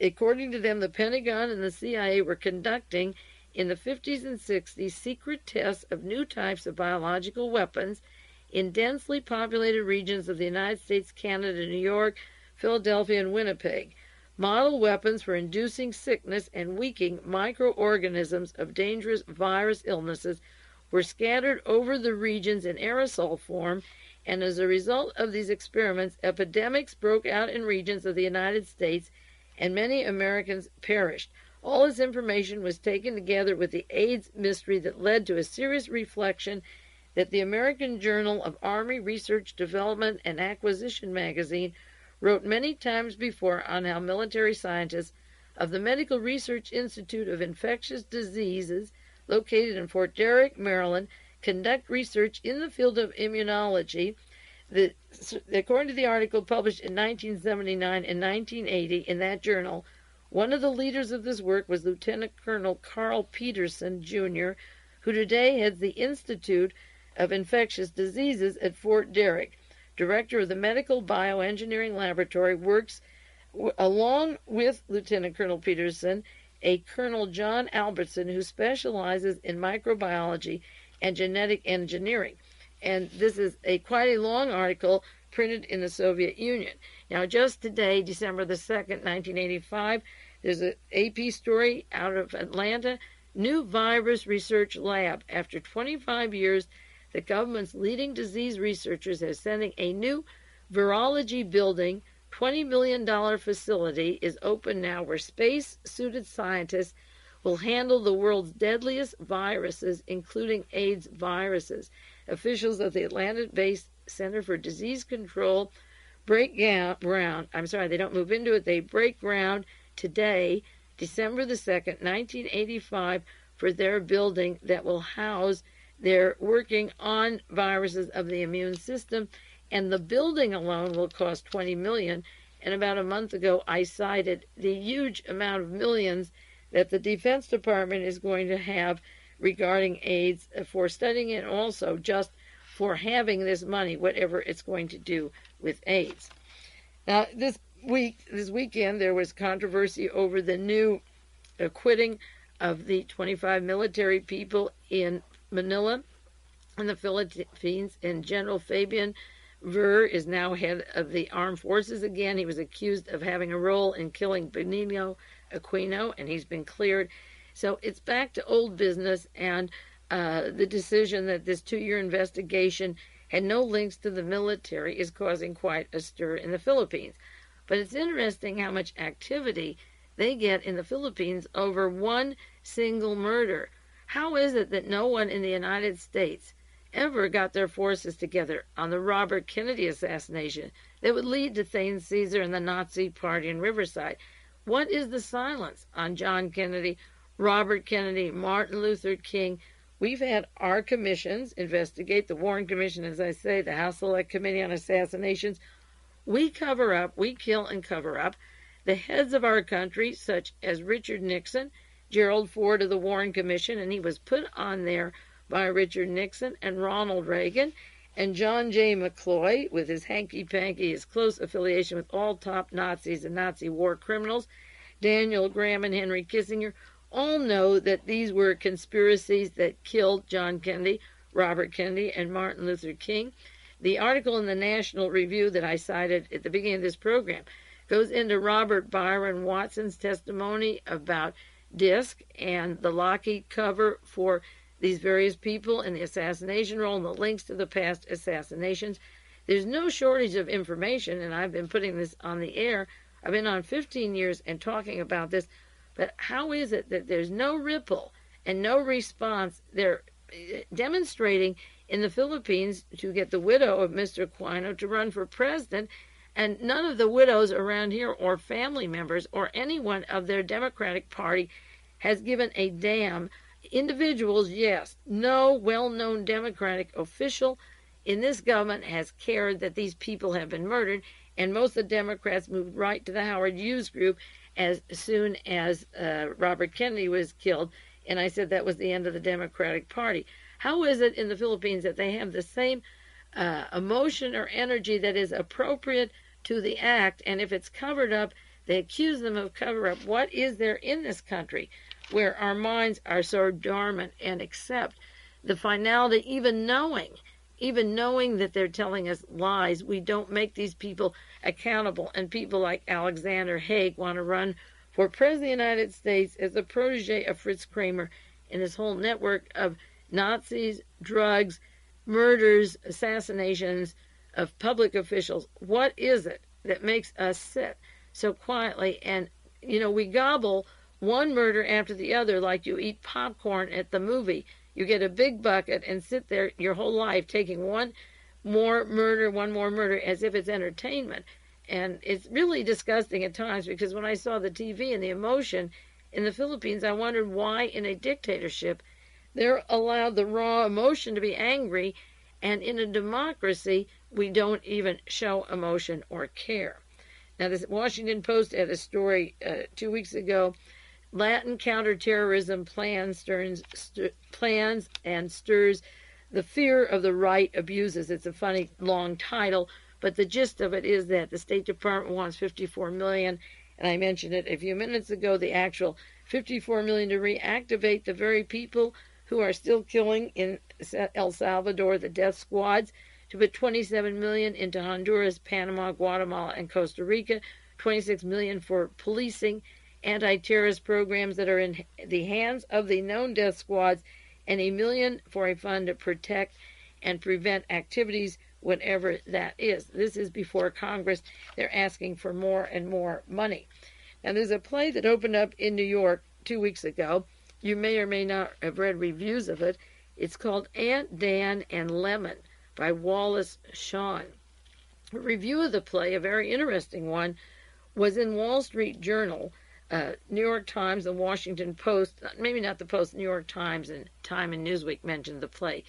According to them, the Pentagon and the CIA were conducting, in the 50s and 60s, secret tests of new types of biological weapons in densely populated regions of the United States, Canada, New York, Philadelphia, and Winnipeg. Model weapons for inducing sickness and weakening microorganisms of dangerous virus illnesses were scattered over the regions in aerosol form, and as a result of these experiments, epidemics broke out in regions of the United States, and many Americans perished. All this information was taken together with the AIDS mystery that led to a serious reflection that the American Journal of Army Research Development and Acquisition magazine wrote many times before on how military scientists of the Medical Research Institute of Infectious Diseases, located in Fort Derrick, Maryland, conduct research in the field of immunology. According to the article published in 1979 and 1980 in that journal, one of the leaders of this work was Lieutenant Colonel Karl Peterson, Jr., who today heads the Institute of Infectious Diseases at Fort Derrick. Director of the Medical Bioengineering Laboratory, works along with Lieutenant Colonel Peterson, a Colonel John Albertson, who specializes in microbiology and genetic engineering. And this is quite a long article printed in the Soviet Union. Now, just today, December the 2nd, 1985, there's an AP story out of Atlanta, new virus research lab. After 25 years, the government's leading disease researchers are sending a new virology building. $20 million facility is open now where space-suited scientists will handle the world's deadliest viruses, including AIDS viruses. Officials of the Atlanta-based Center for Disease Control break ground. They don't move into it. They break ground today, December the 2nd, 1985, for their building that will house. They're working on viruses of the immune system, and the building alone will cost $20 million. And about a month ago, I cited the huge amount of millions that the Defense Department is going to have regarding AIDS for studying it, and also just for having this money, whatever it's going to do with AIDS. Now, this weekend, there was controversy over the new acquitting of the 25 military people in Manila in the Philippines, and General Fabian Ver is now head of the armed forces again. He was accused of having a role in killing Benigno Aquino, and he's been cleared. So it's back to old business, and the decision that this 2-year investigation had no links to the military is causing quite a stir in the Philippines. But it's interesting how much activity they get in the Philippines over one single murder. How is it that no one in the United States ever got their forces together on the Robert Kennedy assassination that would lead to Thane Caesar and the Nazi Party in Riverside? What is the silence on John Kennedy, Robert Kennedy, Martin Luther King? We've had our commissions investigate, the Warren Commission, as I say, the House Select Committee on Assassinations. We cover up, we kill and cover up the heads of our country, such as Richard Nixon, Gerald Ford of the Warren Commission, and he was put on there by Richard Nixon, and Ronald Reagan, and John J. McCloy, with his hanky-panky, his close affiliation with all top Nazis and Nazi war criminals, Daniel Graham and Henry Kissinger, all know that these were conspiracies that killed John Kennedy, Robert Kennedy, and Martin Luther King. The article in the National Review that I cited at the beginning of this program goes into Robert Byron Watson's testimony about DISC and the Lockheed cover for these various people in the assassination role and the links to the past assassinations. There's no shortage of information, and I've been putting this on the air. I've been on 15 years and talking about this, But how is it that there's no ripple and no response? They're demonstrating in the Philippines to get the widow of Mr. Aquino to run for president, and none of the widows around here or family members or anyone of their Democratic Party has given a damn. Individuals, yes. No well-known Democratic official in this government has cared that these people have been murdered, and most of the Democrats moved right to the Howard Hughes group as soon as Robert Kennedy was killed, and I said that was the end of the Democratic Party. How is it in the Philippines that they have the same emotion or energy that is appropriate to the act, and if it's covered up, they accuse them of cover-up? What is there in this country where our minds are so dormant and accept the finality, even knowing that they're telling us lies? We don't make these people accountable, and people like Alexander Haig want to run for President of the United States as a protege of Fritz KRAEMER and his whole network of Nazis, drugs, murders, assassinations of public officials. What is it that makes us sit so quietly and, we gobble one murder after the other like you eat popcorn at the movie? You get a big bucket and sit there your whole life taking one more murder as if it's entertainment. And it's really disgusting at times, because when I saw the TV and the emotion in the Philippines, I wondered why in a dictatorship they're allowed the raw emotion to be angry, and in a democracy we don't even show emotion or care. Now, the Washington Post had a story 2 weeks ago. Latin counterterrorism plans and stirs the fear of the right abuses. It's a funny long title, but the gist of it is that the State Department wants $54 million, and I mentioned it a few minutes ago, the actual $54 million to reactivate the very people who are still killing in El Salvador, the death squads, to put $27 million into Honduras, Panama, Guatemala, and Costa Rica, $26 million for policing anti-terrorist programs that are in the hands of the known death squads, and $1 million for a fund to protect and prevent activities, whatever that is. This is before Congress. They're asking for more and more money. Now, there's a play that opened up in New York 2 weeks ago. You may or may not have read reviews of it. It's called Aunt Dan and Lemon by Wallace Shawn. A review of the play, a very interesting one, was in Wall Street Journal, New York Times, and Washington Post. Maybe not the Post, New York Times, and Time and Newsweek mentioned the play.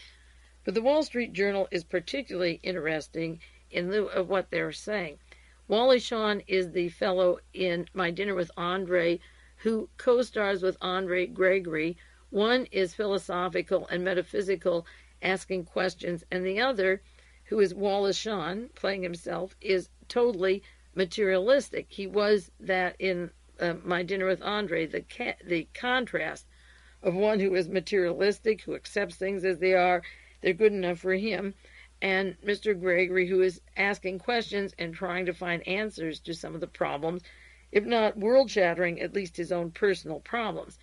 But the Wall Street Journal is particularly interesting in lieu of what they're saying. Wally Shawn is the fellow in My Dinner with Andre who co-stars with Andre Gregory. One is philosophical and metaphysical, asking questions, and the other, who is Wallace Shawn, playing himself, is totally materialistic. He was that in My Dinner with Andre, the contrast of one who is materialistic, who accepts things as they are, they're good enough for him, and Mr. Gregory, who is asking questions and trying to find answers to some of the problems, if not world-shattering, at least his own personal problems.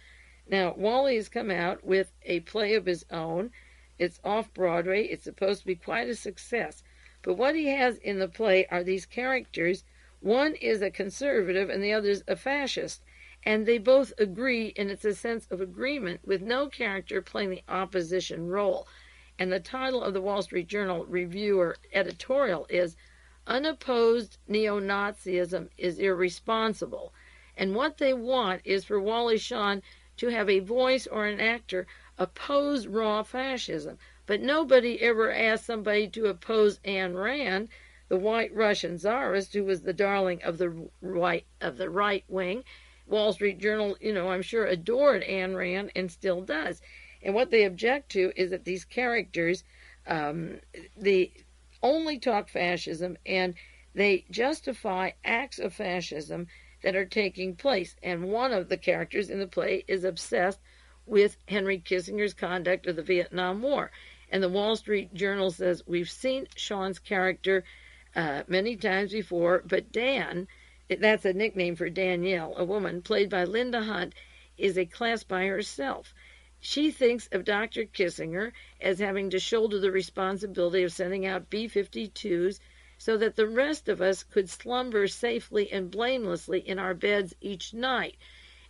Now, Wally has come out with a play of his own. It's off-Broadway. It's supposed to be quite a success. But what he has in the play are these characters. One is a conservative and the other is a fascist. And they both agree, and it's a sense of agreement, with no character playing the opposition role. And the title of the Wall Street Journal review or editorial is Unopposed Neo-Nazism is Irresponsible. And what they want is for Wally Shawn to have a voice or an actor oppose raw fascism. But nobody ever asked somebody to oppose Ayn Rand, the white Russian czarist who was the darling of the right wing. Wall Street Journal, I'm sure adored Ayn Rand and still does. And what they object to is that these characters, they only talk fascism, and they justify acts of fascism that are taking place. And one of the characters in the play is obsessed with Henry Kissinger's conduct of the Vietnam War. And the Wall Street Journal says, we've seen Shawn's character many times before, but Dan, that's a nickname for Danielle, a woman played by Linda Hunt, is a class by herself. She thinks of Dr. Kissinger as having to shoulder the responsibility of sending out B-52s so that the rest of us could slumber safely and blamelessly in our beds each night.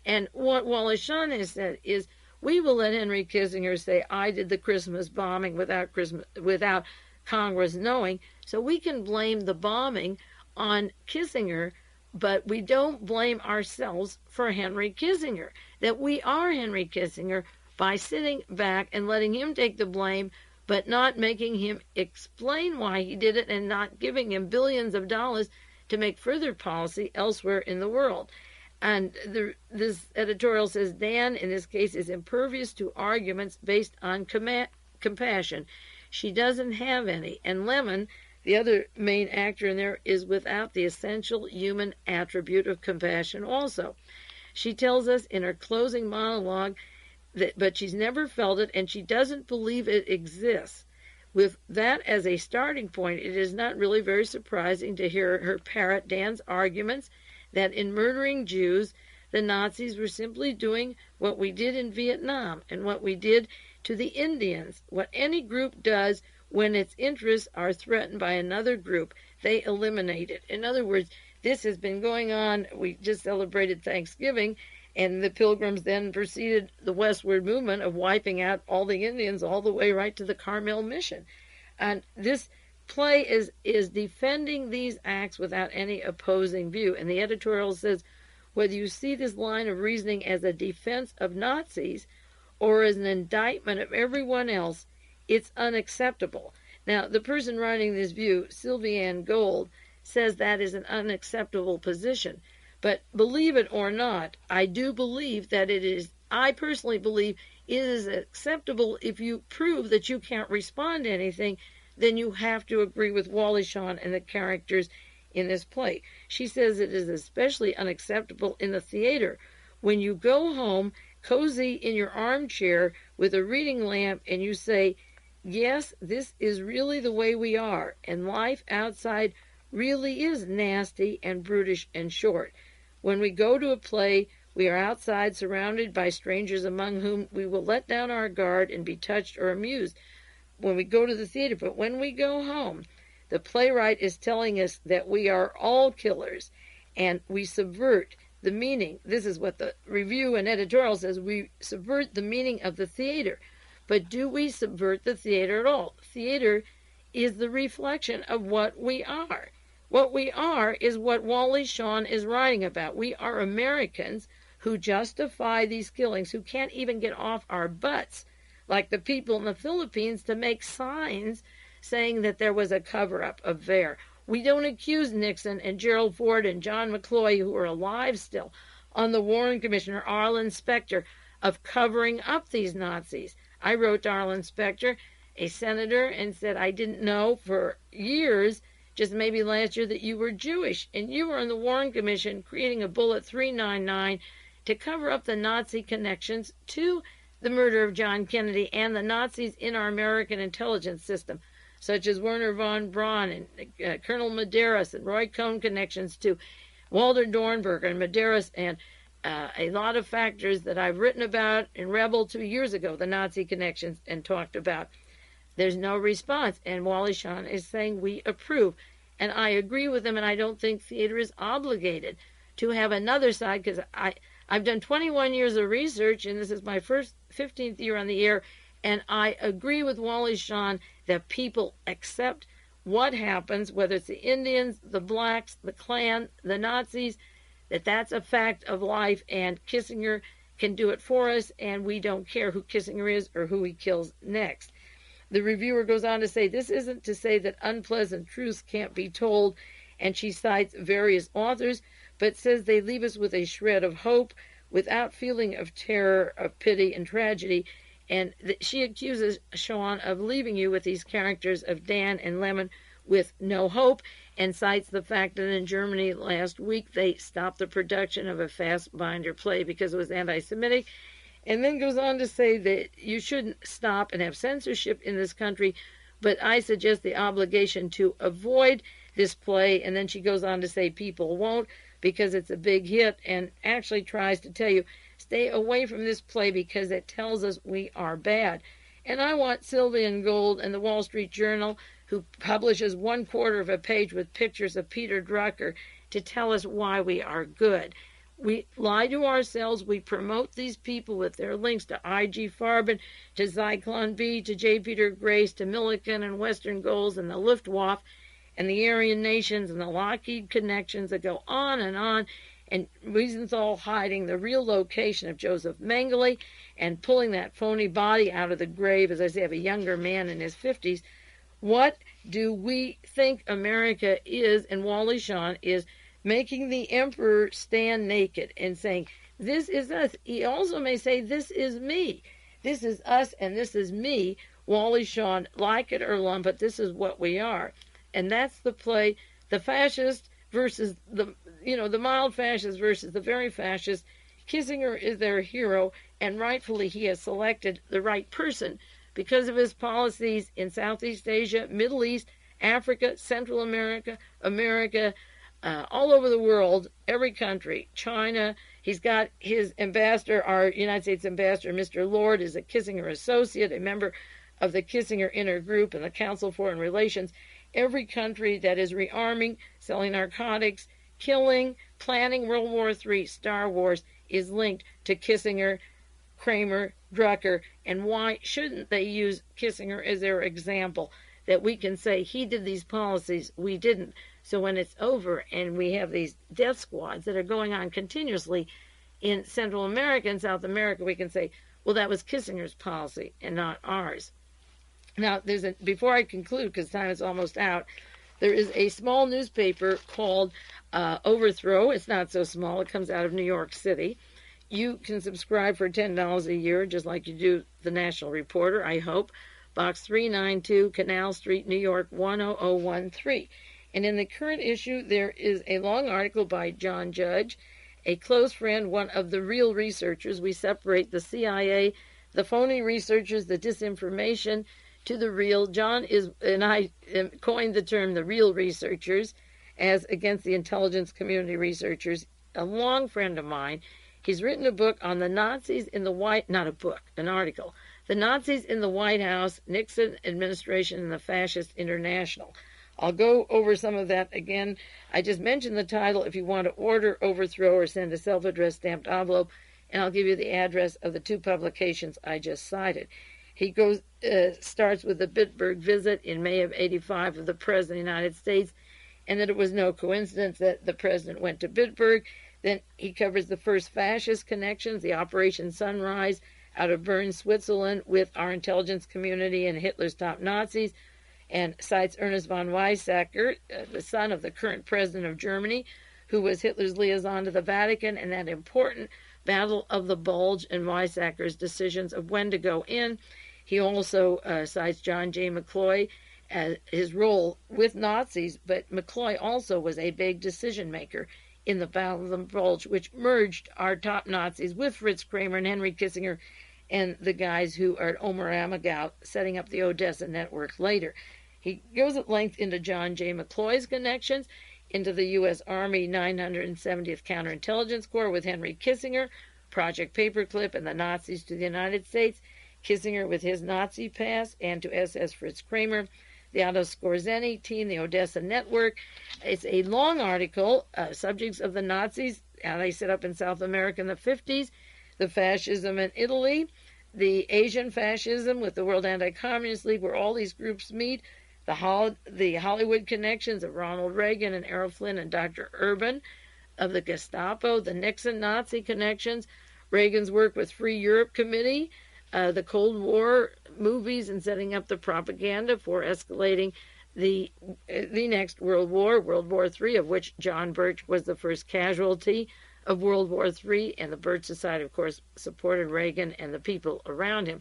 And what Wallace Shawn has said is, we will let Henry Kissinger say, I did the Christmas bombing without Congress knowing, so we can blame the bombing on Kissinger, but we don't blame ourselves for Henry Kissinger. That we are Henry Kissinger by sitting back and letting him take the blame, but not making him explain why he did it and not giving him billions of dollars to make further policy elsewhere in the world. And this editorial says Dan, in this case, is impervious to arguments based on compassion. She doesn't have any. And Lemon, the other main actor in there, is without the essential human attribute of compassion also. She tells us in her closing monologue that, but she's never felt it, and she doesn't believe it exists. With that as a starting point, it is not really very surprising to hear her parrot Dan's arguments that in murdering Jews, the Nazis were simply doing what we did in Vietnam and what we did to the Indians. What any group does when its interests are threatened by another group, they eliminate it. In other words, this has been going on. We just celebrated Thanksgiving, and the Pilgrims then proceeded the westward movement of wiping out all the Indians all the way right to the Carmel Mission. And this play is defending these acts without any opposing view. And the editorial says, whether you see this line of reasoning as a defense of Nazis or as an indictment of everyone else, it's unacceptable. Now, the person writing this view, Sylviane Gold, says that is an unacceptable position. But believe it or not, I do believe that it is, I personally believe it is acceptable if you prove that you can't respond to anything, then you have to agree with Wallace Shawn and the characters in this play. She says it is especially unacceptable in the theater when you go home cozy in your armchair with a reading lamp and you say, yes, this is really the way we are, and life outside really is nasty and brutish and short. When we go to a play, we are outside surrounded by strangers among whom we will let down our guard and be touched or amused when we go to the theater. But when we go home, the playwright is telling us that we are all killers, and we subvert the meaning. This is what the review and editorial says. We subvert the meaning of the theater. But do we subvert the theater at all? Theater is the reflection of what we are. What we are is what Wallace Shawn is writing about. We are Americans who justify these killings, who can't even get off our butts, like the people in the Philippines, to make signs saying that there was a cover-up affair. We don't accuse Nixon and Gerald Ford and John McCloy, who are alive still, on the Warren Commission or Arlen Specter, of covering up these Nazis. I wrote to Arlen Specter, a senator, and said I didn't know for years, just maybe last year, that you were Jewish, and you were on the Warren Commission creating a Bullet 399 to cover up the Nazi connections to the murder of John Kennedy and the Nazis in our American intelligence system, such as Werner von Braun and Colonel Medeiros and Roy Cohn connections to Walter Dornberger and Medeiros, and a lot of factors that I've written about in Rebel 2 years ago, the Nazi connections, and talked about. There's no response, and Wallace Shawn is saying we approve. And I agree with him, and I don't think theater is obligated to have another side, because I've done 21 years of research, and this is my first 15th year on the air, and I agree with Wallace Shawn that people accept what happens, whether it's the Indians, the blacks, the Klan, the Nazis, that's a fact of life, and Kissinger can do it for us, and we don't care who Kissinger is or who he kills next. The reviewer goes on to say, this isn't to say that unpleasant truths can't be told, and she cites various authors, but says they leave us with a shred of hope without feeling of terror, of pity, and tragedy. And she accuses Shawn of leaving you with these characters of Dan and Lemon with no hope, and cites the fact that in Germany last week they stopped the production of a Fassbinder play because it was anti-Semitic. And then goes on to say that you shouldn't stop and have censorship in this country, but I suggest the obligation to avoid this play. And then she goes on to say people won't because it's a big hit, and actually tries to tell you, stay away from this play because it tells us we are bad. And I want Sylviane Gold and the Wall Street Journal, who publishes 1/4 of a page with pictures of Peter Drucker, to tell us why we are good. We lie to ourselves. We promote these people with their links to I.G. Farben, to Zyklon B, to J. Peter Grace, to Millikan and Western Goals and the Luftwaffe and the Aryan nations and the Lockheed connections that go on, and reasons all hiding the real location of Joseph Mengele and pulling that phony body out of the grave, as I say, of a younger man in his 50s. What do we think America is? And Wally Shawn is making the emperor stand naked and saying, this is us. He also may say, this is me. This is us and this is me, Wally Shawn, like it or lump it, this is what we are. And that's the play, the fascist versus the mild fascist versus the very fascist. Kissinger is their hero, and rightfully he has selected the right person because of his policies in Southeast Asia, Middle East, Africa, Central America, all over the world, every country, China. He's got his ambassador, our United States ambassador, Mr. Lord, is a Kissinger associate, a member of the Kissinger Inner Group and the Council for Foreign Relations. Every country that is rearming, selling narcotics, killing, planning World War III, Star Wars, is linked to Kissinger, KRAEMER, Drucker. And why shouldn't they use Kissinger as their example? That we can say he did these policies, we didn't. So when it's over and we have these death squads that are going on continuously in Central America and South America, we can say, well, that was Kissinger's policy and not ours. Now, before I conclude, because time is almost out, there is a small newspaper called Overthrow. It's not so small. It comes out of New York City. You can subscribe for $10 a year, just like you do the National Reporter, I hope. Box 392, Canal Street, New York, 10013. And in the current issue, there is a long article by John Judge, a close friend, one of the real researchers. We separate the CIA, the phony researchers, the disinformation, to the real. John and I coined the term the real researchers as against the intelligence community researchers. A long friend of mine. He's written a book on the Nazis in the an article. The Nazis in the White House, Nixon administration, and the Fascist International. I'll go over some of that again. I just mentioned the title if you want to order Overthrow or send a self-addressed stamped envelope, and I'll give you the address of the two publications I just cited. He starts with the Bitburg visit in May of '85 of the President of the United States, and that it was no coincidence that the President went to Bitburg. Then he covers the first fascist connections, the Operation Sunrise out of Bern, Switzerland, with our intelligence community and Hitler's top Nazis, and cites Ernest von Weizsäcker, the son of the current president of Germany, who was Hitler's liaison to the Vatican, and that important Battle of the Bulge and Weizsäcker's decisions of when to go in. He also cites John J. McCloy as his role with Nazis, but McCloy also was a big decision maker in the Battle of the Bulge, which merged our top Nazis with Fritz KRAEMER and Henry Kissinger and the guys who are at Omer Amagaw setting up the Odessa network later. He goes at length into John J. McCloy's connections, into the U.S. Army 970th Counterintelligence Corps with Henry Kissinger, Project Paperclip, and the Nazis to the United States, Kissinger with his Nazi past, and to SS Fritz KRAEMER, the Otto Skorzeny team, the Odessa Network. It's a long article, subjects of the Nazis, how they set up in South America in the 50s, the fascism in Italy, the Asian fascism with the World Anti-Communist League, where all these groups meet, the Hollywood connections of Ronald Reagan and Errol Flynn and Dr. Urban, of the Gestapo, the Nixon Nazi connections, Reagan's work with Free Europe Committee, the Cold War movies and setting up the propaganda for escalating the next World War, World War III, of which John Birch was the first casualty of World War III, and the Birch Society, of course, supported Reagan and the people around him.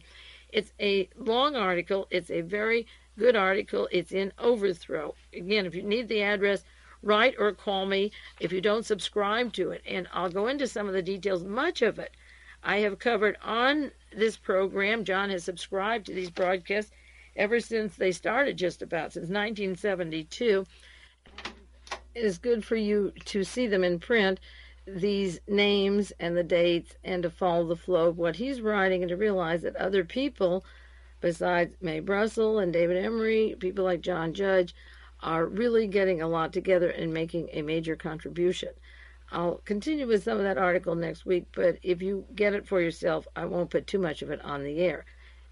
It's a long article. It's a very good article. It's in Overthrow. Again, if you need the address, write or call me if you don't subscribe to it, and I'll go into some of the details. Much of it I have covered on this program. John has subscribed to these broadcasts ever since they started, just about since 1972. It is good for you to see them in print, these names and the dates, and to follow the flow of what he's writing, and to realize that other people besides Mae Brussell and David Emery, people like John Judge, are really getting a lot together and making a major contribution. I'll continue with some of that article next week, but if you get it for yourself, I won't put too much of it on the air.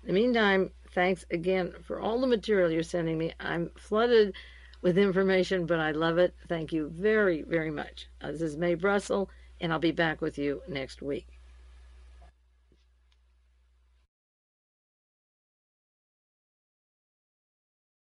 In the meantime, thanks again for all the material you're sending me. I'm flooded with information, but I love it. Thank you very, very much. This is Mae Brussell, and I'll be back with you next week.